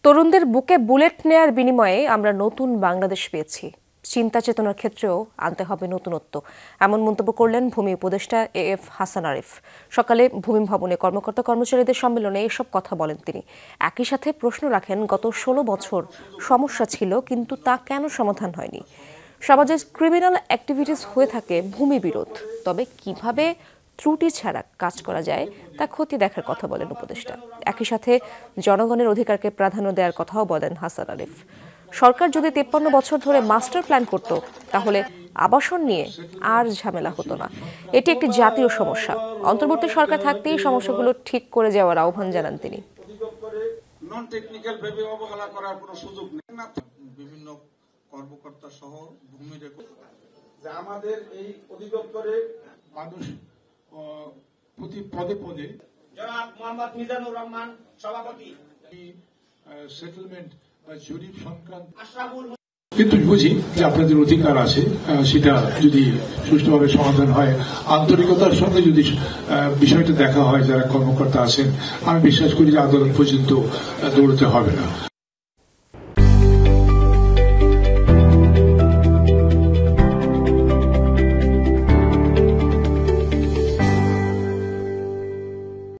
তরুণদের বুকে বুলেট নেয়ার বিনিময়ে আমরা নতুন বাংলাদেশ পেয়েছি। চিন্তা চেতনার ক্ষেত্রেও আনতে হবে নতুনত্ব, এমন মন্তব্য করলেন ভূমি উপদেষ্টা এএফ হাসান আরিফ। সকালে ভূমি ভবনে কর্মকর্তা কর্মচারীদের সম্মেলনে এসব কথা বলেন তিনি। একই সাথে প্রশ্ন রাখেন, গত 16 বছর সমস্যা ছিল, কিন্তু তা কেন সমাধান হয়নি? সমাজে ক্রিমিনাল অ্যাক্টিভিটিস হয়ে থাকে ভূমি বিরোধ, তবে কিভাবে ত্রুটি ছাড়া কাজ করা যায় তা খতিয়ে দেখার কথা বলেন উপদেষ্টা। একই সাথে জনগণের অধিকারকে প্রাধান্য দেওয়ার কথাও বলেন হাসান আরিফ। সরকার যদি 53 বছর ধরে মাস্টার প্ল্যান করত, তাহলে আবাসন নিয়ে আর ঝামেলা হতো না। এটি একটি জাতীয় সমস্যা। অন্তর্বর্তী সরকার থাকতেই সমস্যাগুলো ঠিক করে যাওয়ার আহ্বান জানান তিনি। বিভিন্ন কর্মকর্তা সহ ভূমি আমাদের এই অধিদপ্তরে মানুষ প্রতি পদে পদে জনাব মোহাম্মদ মিজানুর রহমান সভাপতি সেটেলমেন্ট বা জরিপ সংক্রান্ত আশরাফুল। কিন্তু বুঝি যে আপনাদের অধিকার আছে, সেটা যদি সুষ্ঠুভাবে সমাধান হয়, আন্তরিকতার সঙ্গে যদি বিষয়টা দেখা হয় যারা কর্মকর্তা আছেন, আমি বিশ্বাস করি যে আদালত পর্যন্ত দৌড়তে হবে না।